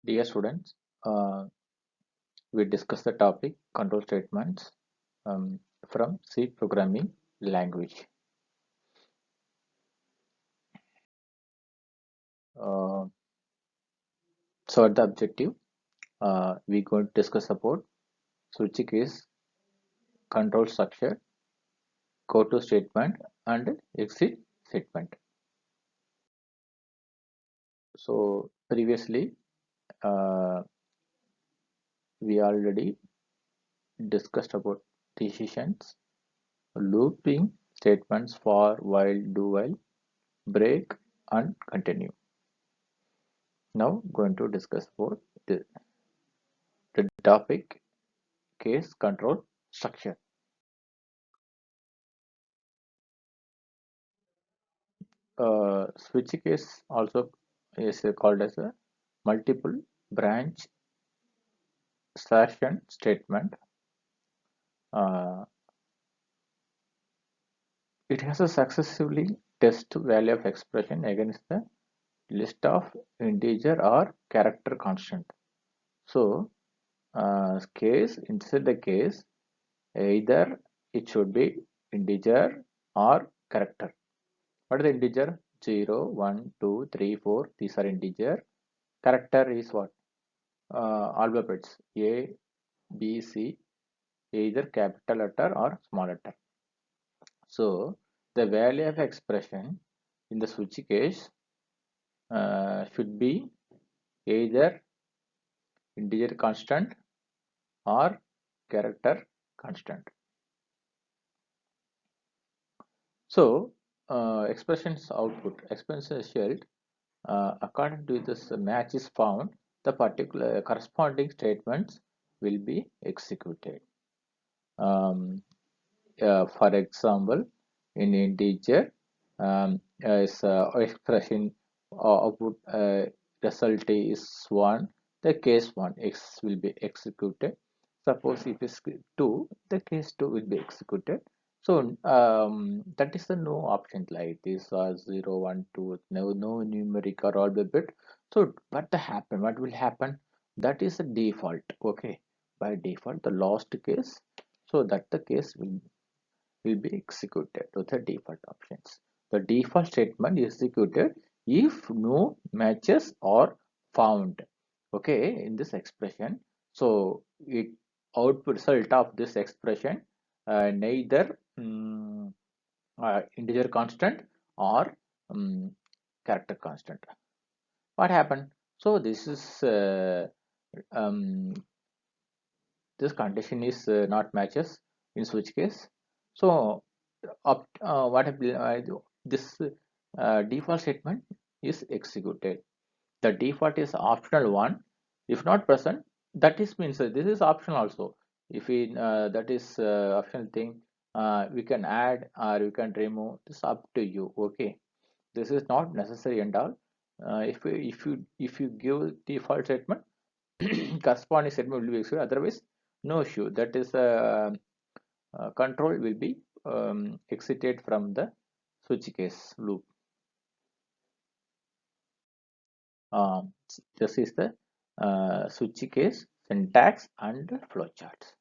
Dear students, we discuss the topic control statements from C programming language. Uh, so at the objective, we going to discuss about switch case, control structure, go to statement, and exit statement. So previously, uh, we already discussed about decisions, looping statements for while, do while, break, and continue. Now going to discuss about the topic case control structure. Switch case also is called as a multiple branch selection statement. Uh, it has a successively test value of expression against the list of integer or character constant. So case inside the case, either it should be integer or character. What is the integer? 0, 1, 2, 3, 4. These are integer. Character is what? Alphabets A, B, C, either capital letter or small letter. So the value of expression in the switch case should be either integer constant or character constant. So expressions output, expression result, according to this match is found, the particular corresponding statements will be executed. For example, in integer, is expression output result is 1, the case 1 x will be executed. Suppose if it's 2, the case 2 will be executed. So that is the no option like this or 0, 1, 2, no numeric or all the bit. So what will happen? That is the default. Okay, by default the last case, so that the case will be executed to the default options. The default statement is executed if no matches are found. Okay, in this expression. So it output result of this expression neither integer constant or character constant. What happened? So this is um, this condition is not matches in switch case. So what I do, this default statement is executed. The default is optional one. If not present, that is means this is optional also. If we that is optional thing, we can add or we can remove. This up to you. Okay, this is not necessary and all. If you give default statement, corresponding statement will be executed. Otherwise, no issue. That is control will be exited from the switch case loop. Um, this is the switch case syntax and flowcharts.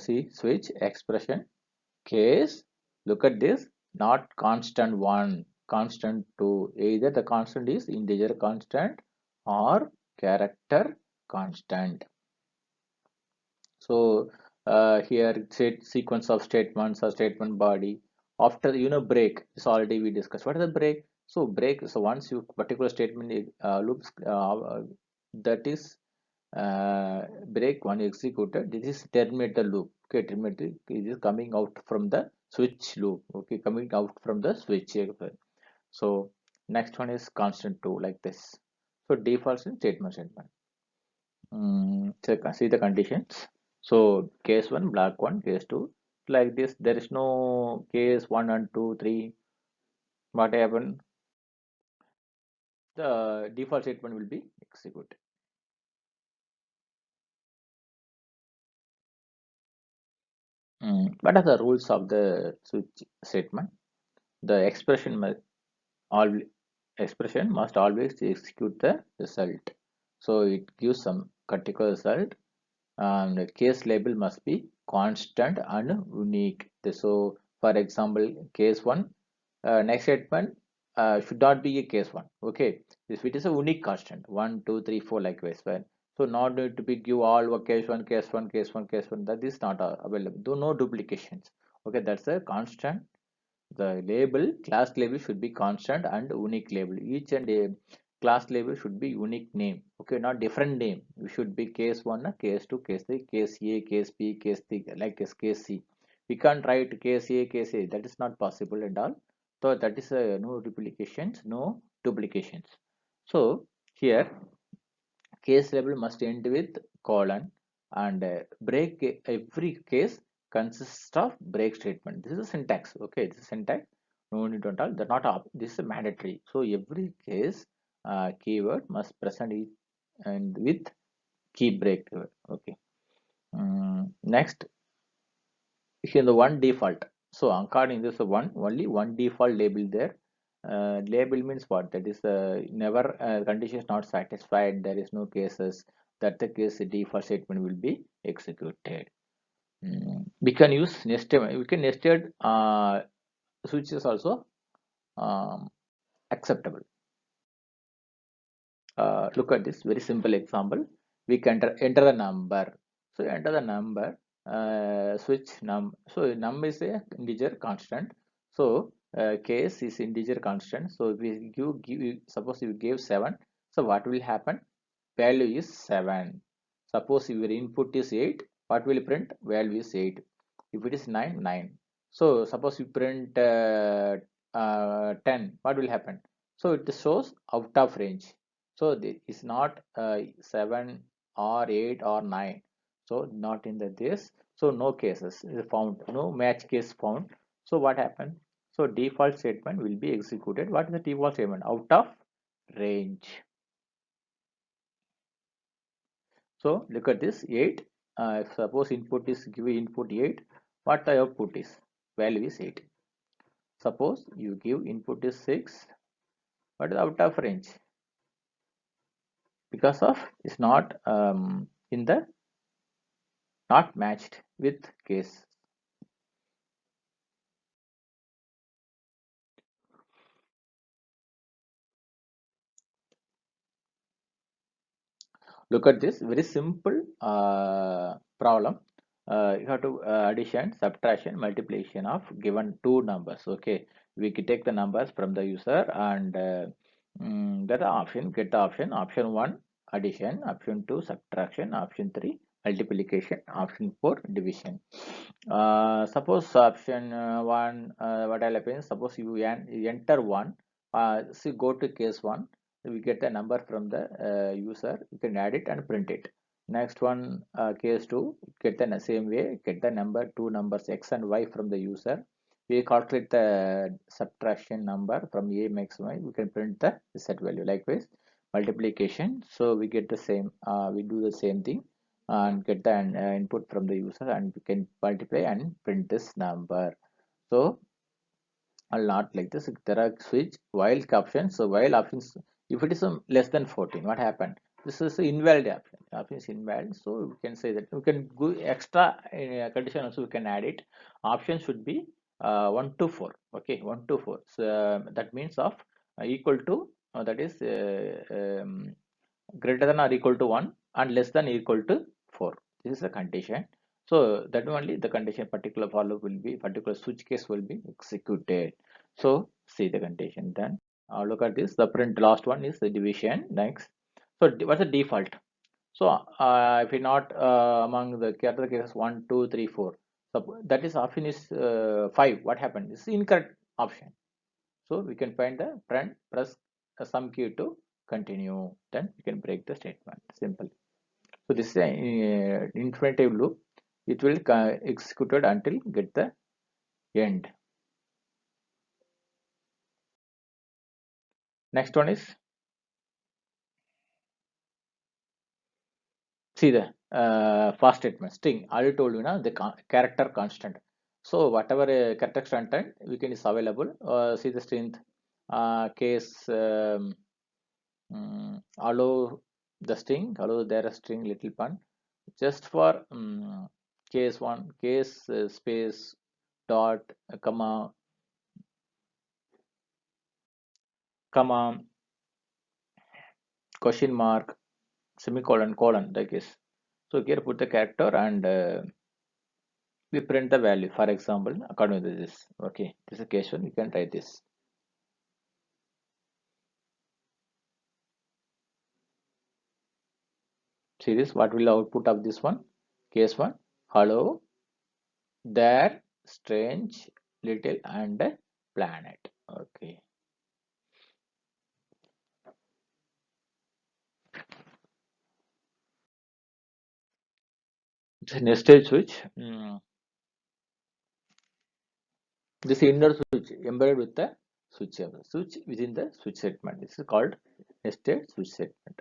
See switch expression case. Look at this. Not constant one, constant two. Either the constant is integer constant or character constant. So here set sequence of statements or statement body. After break is already we discussed. What is the break? So break. So once you particular statement loops that is break one executed. This is terminate the loop. Okay, terminate it is coming out from the switch loop. Okay, coming out from the switch. So next one is constant two like this. So default statement. See the conditions. So case 1 black 1, case 2 like this. There is no case 1 and 2 3. What happen? The default statement will be executed. What are the rules of the switch statement? The expression must always execute the result. So it gives some critical result, and the case label must be constant and unique. So for example, case 1, next statement should not be a case 1. Okay, if it is a unique constant 1 2 3 4 likewise, well, so not need to be give all case 1 case 1 case 1 case 1, that is not available, though no duplications. Okay, that's a constant. The label, class label should be constant and unique label. Each and a class label should be unique name. Okay, not different name. It should be case 1, case 2, case 3, case A, case B, case 3, like case C. We can't write case A, case A. That is not possible at all. So that is no duplications, no duplications. So here case label must end with colon, and break, every case consists of break statement. This is a syntax. Okay, this is syntax. No need to talk. They're not up. This is mandatory. So every case keyword must present it and with key break. Okay. Next, here the one default. So according to this one, only one default label there. Label means what? That is never condition is not satisfied. There is no cases. That the case the default statement will be executed. We can use nested. We can nested switches also acceptable. Look at this very simple example. We can enter the number. So enter the number, switch num. So num is a integer constant. So case is integer constant. So if we give suppose you gave 7, so what will happen? Value is 7. Suppose your input is 8, what will print? Value is 8. If it is 9, 9. So suppose you print 10, what will happen? So it shows out of range. So it's not 7 or 8 or 9. So not in this. So no cases is found, no match case found. So what happened? So default statement will be executed. What is the default statement? Out of range. So look at this 8. Suppose input is give input 8. What the output is? Value is 8. Suppose you give input is 6. What is out of range? Because of it's not in the not matched with case. Look at this very simple problem. You have to addition, subtraction, multiplication of given two numbers. Okay, we can take the numbers from the user, and that option, get the option. Option 1 addition, option 2 subtraction, option 3 multiplication, option 4 division. Suppose option 1, what will happen? Suppose you enter 1, see, go to case 1, we get the number from the user, you can add it and print it. Next one, case 2, get the same way, get the number, two numbers x and y from the user. We calculate the subtraction number from a makes y, we can print the set value. Likewise multiplication, so we get the same, we do the same thing and get the input from the user, and we can multiply and print this number. So I'll not like this. There are switch while options. So while options, if it is less than 14, what happened? This is invalid option. Option is invalid. So we can say that we can go extra condition also, we can add it. Option should be 1 to 4. Okay, 1 to 4. So that means of equal to that is greater than or equal to 1 and less than or equal to 4. This is the condition. So that only the condition particular for loop will be, particular switch case will be executed. So see the condition then. Look at this. The print last one is the division. Next. So what's the default? So if we not among the other cases 1, 2, 3, 4. So that is option is 5. What happened? It's incorrect option. So we can find the print, press some key to continue. Then we can break the statement. Simple. So this is an infinitive loop. It will executed until get the end. Next one is, see the fast statement string. I already told you now the character constant. So whatever character content we can is available. See the strength, case, allow the string, hello there a string little pun, just for case one, case space dot comma comma question mark semicolon colon like this. So here put the character and we print the value. For example, according to this, okay, this is case one. You can write this. See this. What will the output of this one? Case one. Hello there, strange little and planet. Okay. It's a nested switch. This inner switch embedded with the switch within the switch segment. This is called nested switch segment.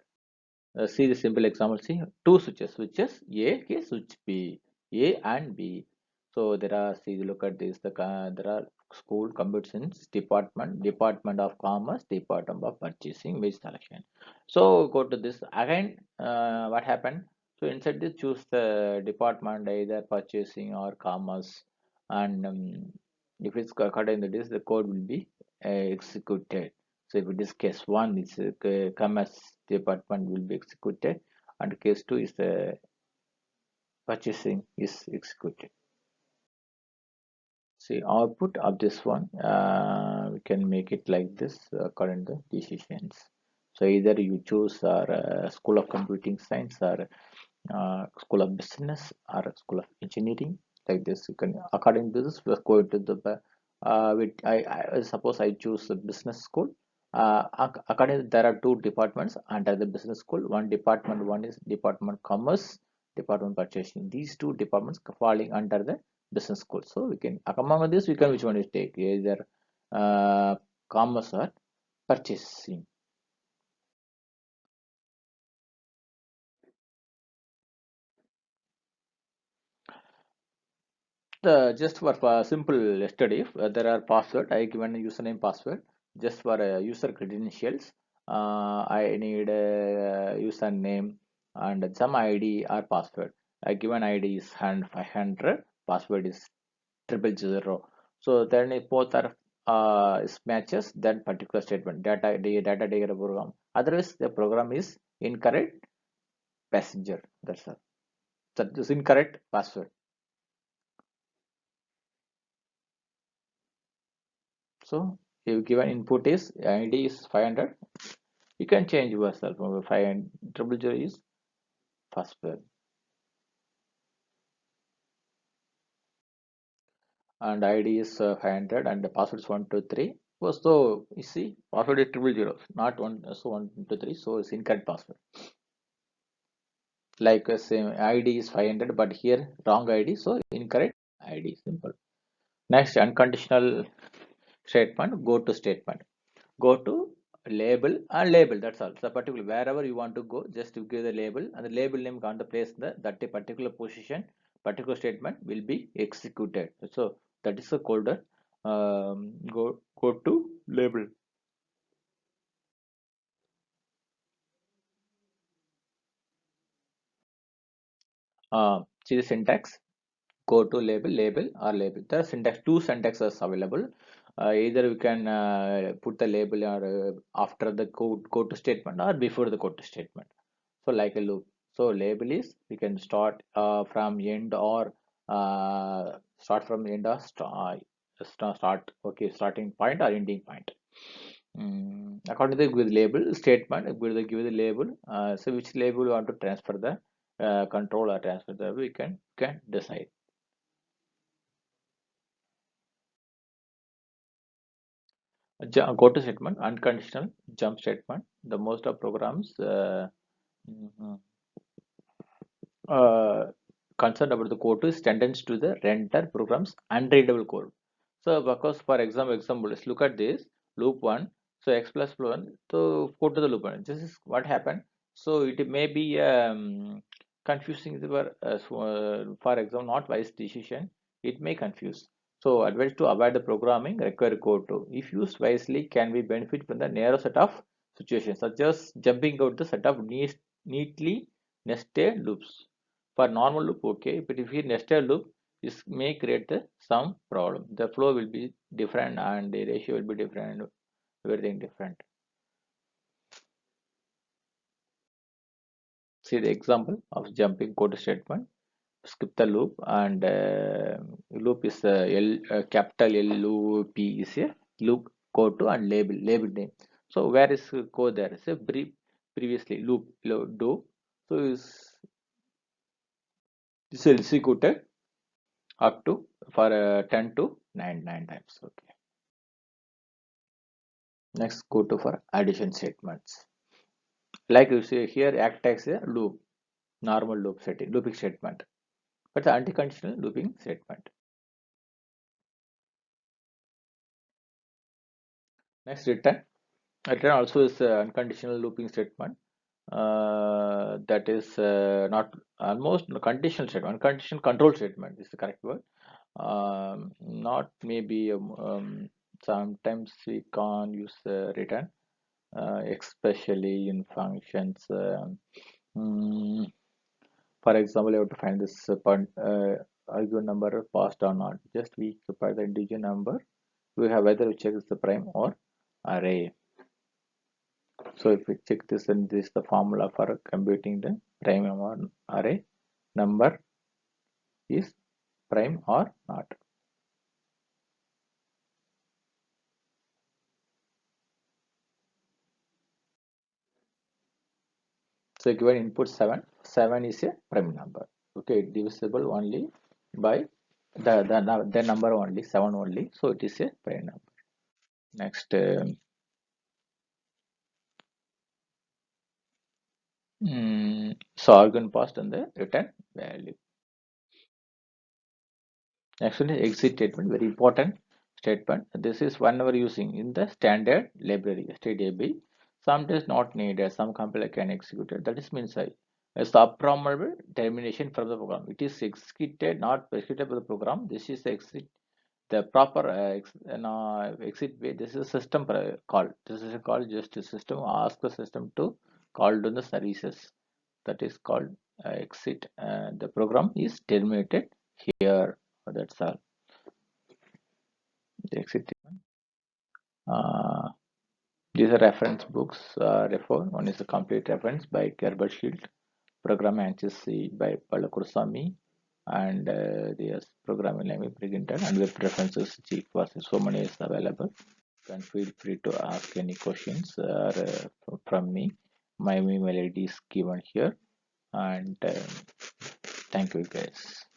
See the simple example. See two switches A, okay, switch B, A and B. So there are, see, look at this. There are school computer science department, department of commerce, department of purchasing, which selection. So go to this again. What happened? So inside this, choose the department, either purchasing or commerce, and if it's according to this, the code will be executed. So if it is case one, it's commerce department will be executed, and case two is purchasing is executed. See output of this one, we can make it like this according to decisions. So either you choose school of computing science or school of business or school of engineering, like this. You can, according to this, we're going to the I suppose I choose the business school. According, there are two departments under the business school. One is department commerce, department purchasing. These two departments falling under the business school. So we can, among this, we can, which one is take, either uh, commerce or purchasing. Just for simple study, there are password. I given a username password just for user credentials. I need a username and some ID or password. I given ID is 500, password is 000. So then if both are is matches, then particular statement data diagram program. Otherwise, the program is incorrect passenger. That's all. That is incorrect password. So if given input is ID is 500, you can change yourself. 500 is password and ID is 500 and the password is 123. So you see, password is 000, not one. So 123. So it's incorrect password. Like same ID is 500, but here wrong ID. So incorrect ID. Simple. Next, unconditional statement. Go to statement. Go to label and label, that's all. So particular wherever you want to go, just to give the label and the label name on the place that a particular position, particular statement will be executed. So that is a colder. Go to label. See the syntax. Go to label or label. There are syntax, two syntaxes available. Either you can put the label or after the code go to statement or before the go to statement. So like a loop. So label is, we can start from end or start from end or start, okay, starting point or ending point. According to the with label statement, give the label. So which label you want to transfer the control or transfer the, we can decide. Go to statement, unconditional jump statement. The most of programs mhm, uh, concerned about the code is tendency to the render programs unreadable code. So because for example, let's look at this loop one. So x plus one. So go to the loop one. This is what happened. So it may be confusing. For example, not wise decision. It may confuse. So advice to avoid the programming require code to. If used wisely, can be benefit from the narrow set of situations, such as jumping out the set of needs neatly nested loops. For normal loop, okay, but if you nested loop, this may create some problem. The flow will be different and the ratio will be different, everything different. See the example of jumping code statement. Skip the loop and loop is capital L loop is a loop code to and label name. So where is code there? It's a previously do. So is executed up to for 10 to 9 times. Okay. Next go to for addition statements. Like you see here, act as a loop, normal looping statement. But the anti-conditional looping statement. Next return. Return also is unconditional looping statement. That is not almost conditional statement. Unconditional control statement is the correct word. Not maybe sometimes we can't use return, especially in functions. Mm, for example, you have to find this argument number passed or not. Just we supply the integer number. We have whether we check is the prime or array. So if we check this, then this is the formula for computing the prime or array number is prime or not. So given input 7, 7 is a prime number. Okay, divisible only by the number only, 7 only. So it is a prime number. Next, so argument passed and the return value. Next one is exit statement, very important statement. This is whenever using in the standard library stdab. Sometimes not needed, some compiler can execute it. That is means a subprogramable termination from the program. It is executed, not executed by the program. This is the exit, the proper exit way. This is a system call. This is a call just a system. Ask the system to call to the services. That is called exit. The program is terminated here. That's all. The exit. Uh, these are reference books. Refer. One is a complete reference by Gerber Shield. Program Anchisi by Palakursami. And there's programming language printed and web references. Chief was so many is available. You can feel free to ask any questions from me. My email ID is given here. And thank you guys.